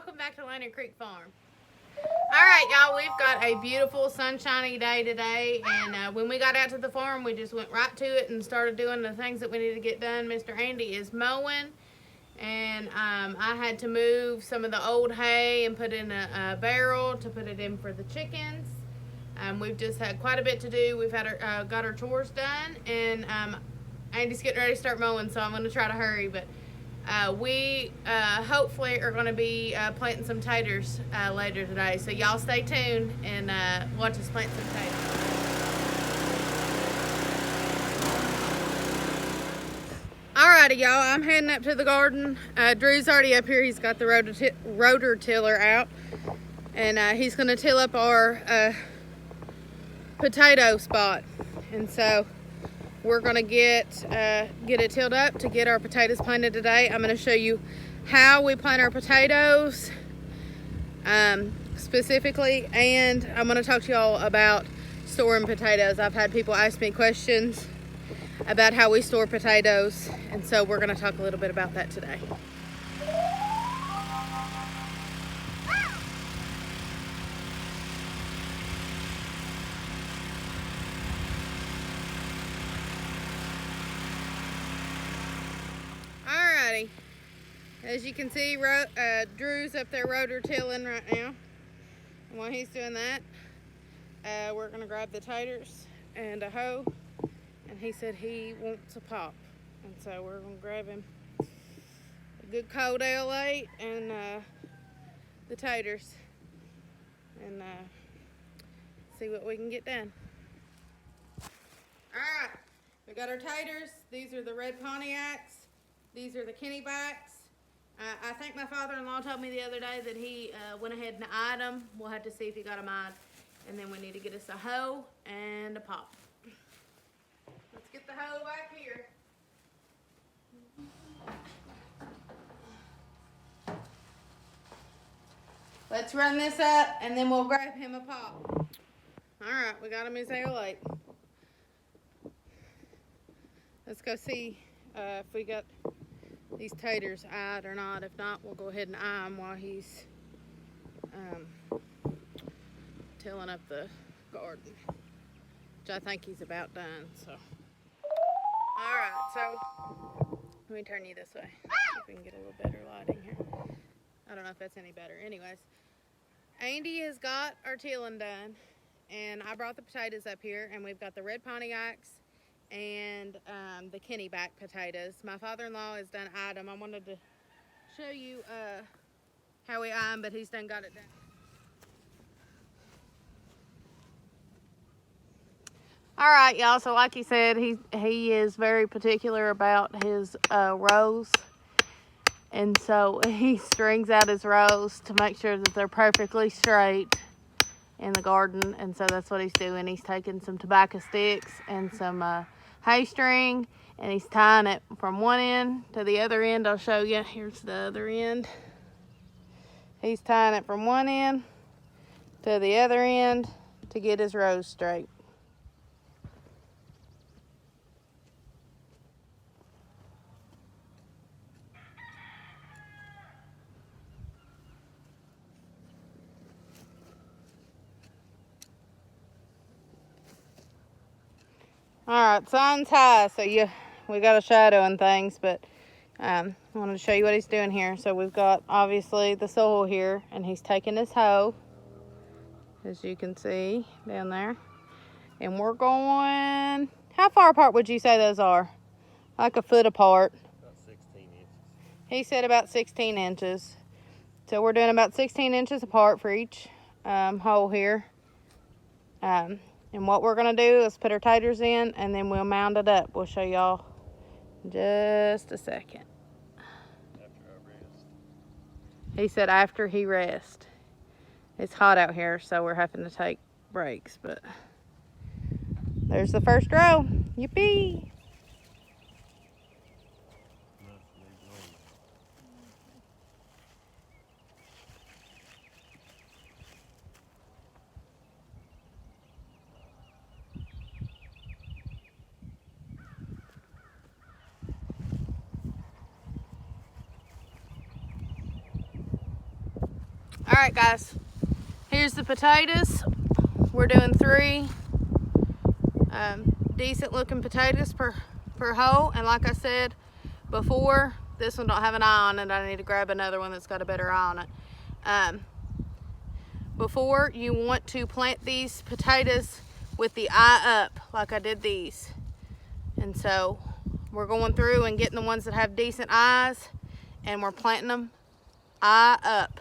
welcome back to Lantern Creek Farm. Alright y'all, we've got a beautiful sunshiny day today, and when we got out to the farm we just went right to it and started doing the things that we needed to get done. Mr. Andy is mowing, and I had to move some of the old hay and put in a barrel to put it in for the chickens. We've just had quite a bit to do. We've had got our chores done, and Andy's getting ready to start mowing, so I'm going to try to hurry, but we hopefully are going to be planting some taters later today. So y'all stay tuned and watch us plant some taters. Alrighty y'all, I'm heading up to the garden. Drew's already up here. He's got the rotor tiller out, and he's going to till up our potato spot. And so we're gonna get it tilled up to get our potatoes planted today. I'm gonna show you how we plant our potatoes specifically, and I'm gonna talk to y'all about storing potatoes. I've had people ask me questions about how we store potatoes, and so we're gonna talk a little bit about that today. As you can see, Drew's up there rotor tilling right now. And while he's doing that, we're going to grab the taters and a hoe. And he said he wants a pop. And so we're going to grab him a good cold ale8 and the taters. And see what we can get done. Alright, we got our taters. These are the red Pontiacs. These are the Kennybacks. I think my father-in-law told me the other day that he went ahead and eyed them. We'll have to see if he got them eyed. And then we need to get us a hoe and a pop. Let's get the hoe back here. Let's run this up and then we'll grab him a pop. Alright, we got him his ale8. Let's go see if we got these taters eyed or not. If not, we'll go ahead and eye them while he's tilling up the garden, which I think he's about done. So, all right, so let me turn you this way, see if we can get a little better lighting here. I don't know if that's any better. Anyways, Andy has got our tilling done, and I brought the potatoes up here, and we've got the red Pontiacs and the Kennyback potatoes. My father-in-law has done eyed them. I wanted to show you how we eye them, but he's done got it done. All right, y'all, so like he said, he is very particular about his rows, and so he strings out his rows to make sure that they're perfectly straight in the garden. And so that's what he's doing. He's taking some tobacco sticks and some hay string, and he's tying it from one end to the other end. I'll show you. Here's the other end. He's tying it from one end to the other end to get his rows straight. All right, sun's high, so we got a shadow and things, but I wanted to show you what he's doing here. So we've got obviously the soil here, and he's taking his hoe, as you can see down there, and we're going, how far apart would you say those are? Like a foot apart. About 16 inches. He said about 16 inches. So we're doing about 16 inches apart for each hole here. And what we're going to do is put our taters in, and then we'll mound it up. We'll show y'all in just a second. After I rest. He said after he rests. It's hot out here, so we're having to take breaks. But there's the first row. Yippee! All right, guys. Here's the potatoes. We're doing 3 decent looking potatoes per hole. And like I said before, this one don't have an eye on it. I need to grab another one that's got a better eye on it. Before, you want to plant these potatoes with the eye up, like I did these. And so we're going through and getting the ones that have decent eyes, and we're planting them eye up.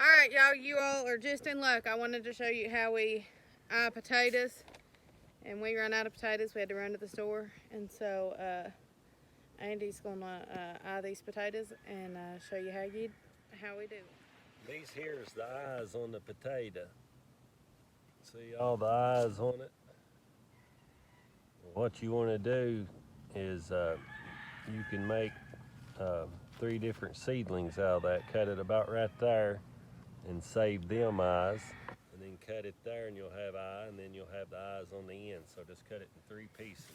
Alright, y'all, you all are just in luck. I wanted to show you how we eye potatoes. And we ran out of potatoes. We had to run to the store. And so Andy's going to eye these potatoes and show you how we do it. These here's the eyes on the potato. See all the eyes on it? What you want to do is you can make 3 different seedlings out of that. Cut it about right there and save them eyes. And then cut it there and you'll have eye, and then you'll have the eyes on the end. So just cut it in 3 pieces.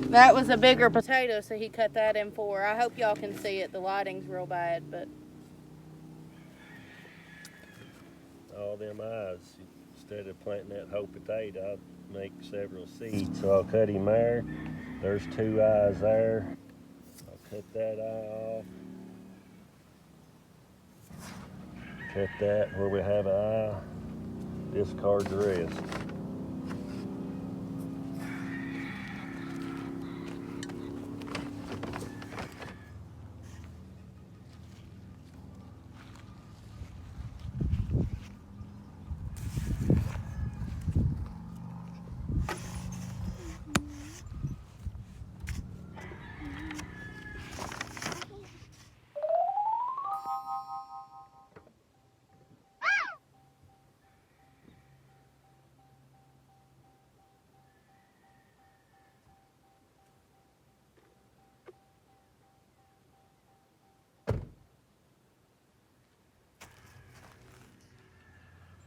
That was a bigger potato, so he cut that in 4. I hope y'all can see it. The lighting's real bad, but All them eyes, instead of planting that whole potato, I'll make several seeds. So I'll cut him there. There's 2 eyes there. I'll cut that eye off. Cut that where we have an eye. Discard the rest.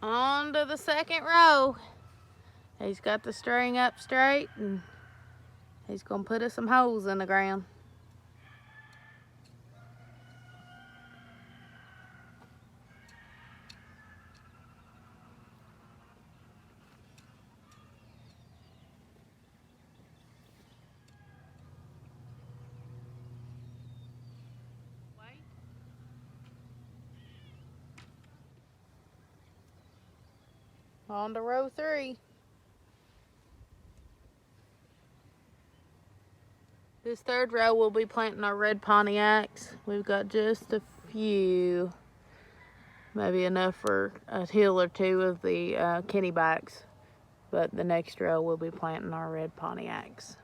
on to the second row. He's got the string up straight, and he's going to put us some holes in the ground. On to row 3. This third row we'll be planting our red Pontiacs. We've got just a few, maybe enough for a hill or 2 of the Kennybacks. But the next row we'll be planting our red Pontiacs.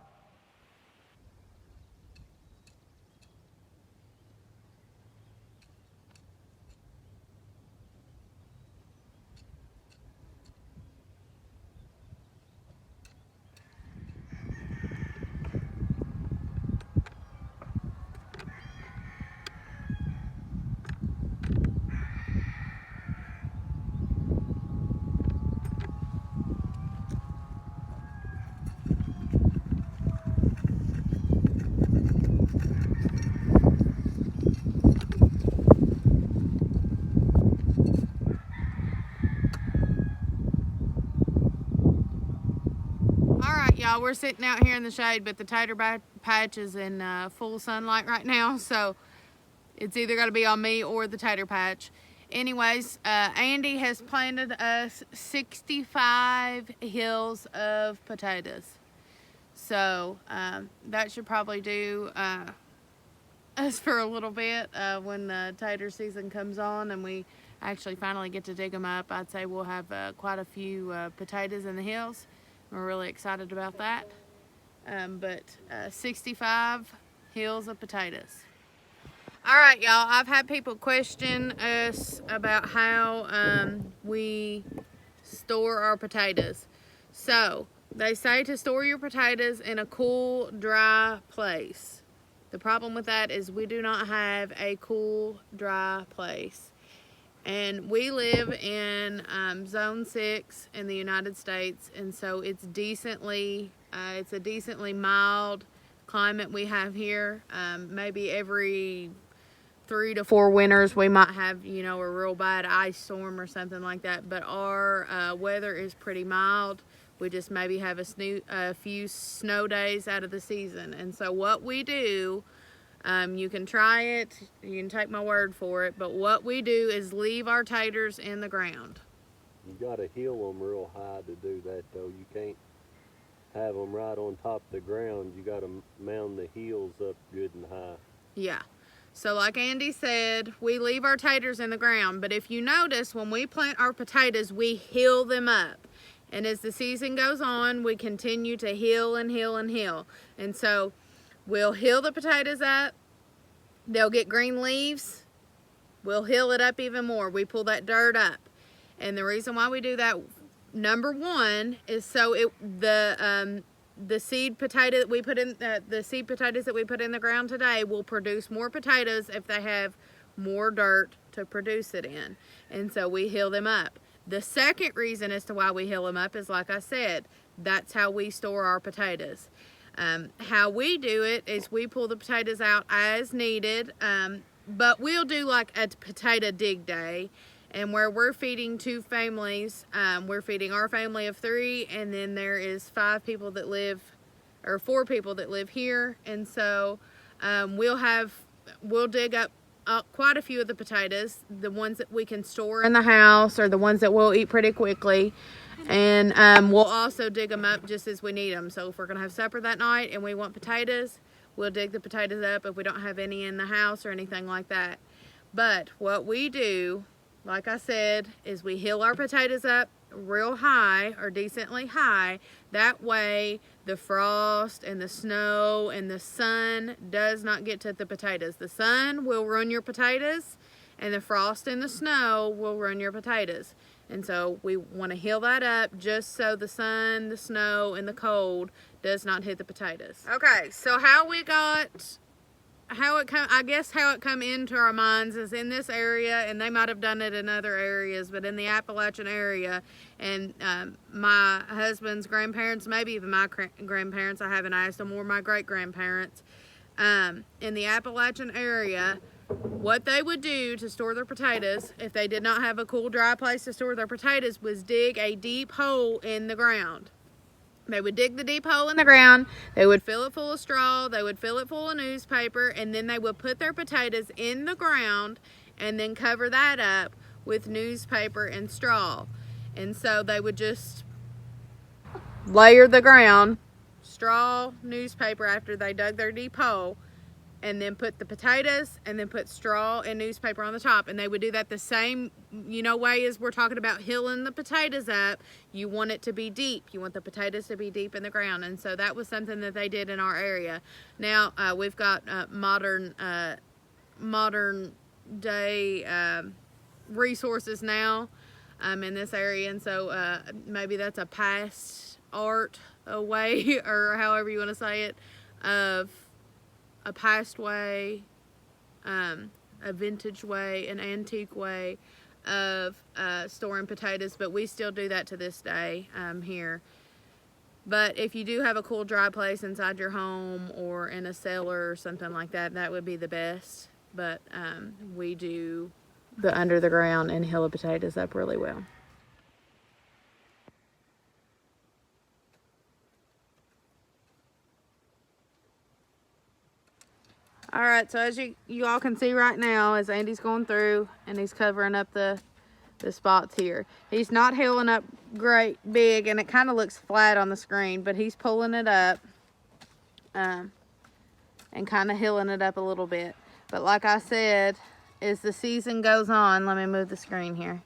Y'all, we're sitting out here in the shade, but the tater patch is in full sunlight right now, so it's either got to be on me or the tater patch. Anyways, Andy has planted us 65 hills of potatoes, so that should probably do us for a little bit when the tater season comes on and we actually finally get to dig them up, I'd say we'll have quite a few potatoes in the hills. We're really excited about that. 65 hills of potatoes. All right, y'all, I've had people question us about how we store our potatoes. So they say to store your potatoes in a cool, dry place. The problem with that is we do not have a cool, dry place. And we live in Zone 6 in the United States, and so it's a decently mild climate we have here. Maybe every 3 to 4 winters we might have, you know, a real bad ice storm or something like that, but our weather is pretty mild. We just maybe have a few snow days out of the season. And so what we do, you can try it, you can take my word for it, but what we do is leave our taters in the ground. You gotta hill them real high to do that though. You can't have them right on top of the ground. You gotta mound the heels up good and high. Yeah. So like Andy said, we leave our taters in the ground, but if you notice, when we plant our potatoes, we hill them up. And as the season goes on, we continue to hill and hill and hill. And so we'll hill the potatoes up. They'll get green leaves. We'll hill it up even more. We pull that dirt up. And the reason why we do that, number one, is so the seed potato that we put in the seed potatoes that we put in the ground today will produce more potatoes if they have more dirt to produce it in. And so we hill them up. The second reason as to why we hill them up is, like I said, that's how we store our potatoes. How we do it is we pull the potatoes out as needed, but we'll do like a potato dig day, and where we're feeding 2 families, we're feeding our family of 3, and then there is 4 people that live here, and so we'll dig up quite a few of the potatoes, the ones that we can store in the house or the ones that we'll eat pretty quickly. And we'll also dig them up just as we need them. So if we're going to have supper that night and we want potatoes, we'll dig the potatoes up if we don't have any in the house or anything like that. But what we do, like I said, is we hill our potatoes up real high or decently high. That way the frost and the snow and the sun does not get to the potatoes. The sun will ruin your potatoes, and the frost and the snow will ruin your potatoes. And so we want to hill that up just so the sun, the snow, and the cold does not hit the potatoes. Okay, so how it come into our minds is in this area, and they might have done it in other areas, but in the Appalachian area, and my husband's grandparents, maybe even my grandparents, I haven't asked them, or my great-grandparents, in the Appalachian area, what they would do to store their potatoes, if they did not have a cool, dry place to store their potatoes, was dig a deep hole in the ground. They would dig the deep hole in the ground, they would fill it full of straw, they would fill it full of newspaper, and then they would put their potatoes in the ground and then cover that up with newspaper and straw. And so they would just layer the ground, straw, newspaper, after they dug their deep hole, and then put the potatoes and then put straw and newspaper on the top. And they would do that the same, way as we're talking about hilling the potatoes up. You want it to be deep. You want the potatoes to be deep in the ground. And so that was something that they did in our area. Now we've got modern day resources now in this area. And so maybe that's a past art way, or however you want to say it, of a past way, a vintage way, an antique way of storing potatoes, but we still do that to this day here. But if you do have a cool, dry place inside your home or in a cellar or something like that, that would be the best. But we do the under the ground and hill of potatoes up really well. All right, so as you all can see right now, as Andy's going through and he's covering up the spots here. He's not hilling up great big, and it kind of looks flat on the screen, but he's pulling it up and kind of hilling it up a little bit. But like I said, as the season goes on, let me move the screen here.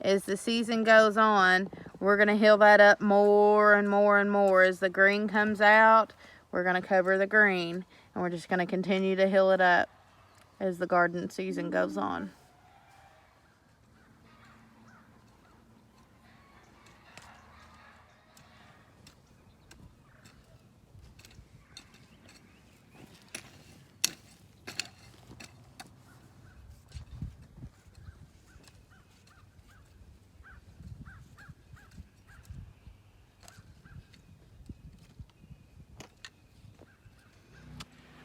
As the season goes on, we're going to hill that up more and more and more. As the green comes out, we're going to cover the green, and we're just going to continue to hill it up as the garden season goes on.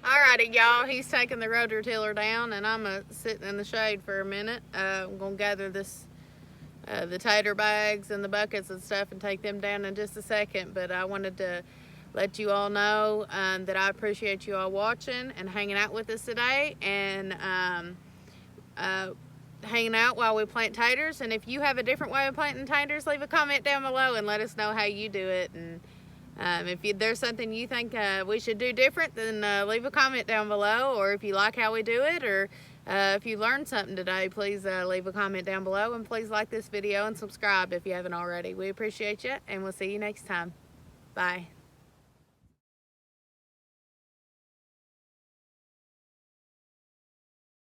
Alrighty, y'all, he's taking the rototiller down, and I'm sitting in the shade for a minute. I'm going to gather this, the tater bags and the buckets and stuff and take them down in just a second, but I wanted to let you all know that I appreciate you all watching and hanging out with us today, and hanging out while we plant taters. And if you have a different way of planting taters, leave a comment down below and let us know how you do it. And if there's something you think we should do different, then leave a comment down below. Or if you like how we do it, or if you learned something today, please leave a comment down below. And please like this video and subscribe if you haven't already. We appreciate you, and we'll see you next time. Bye.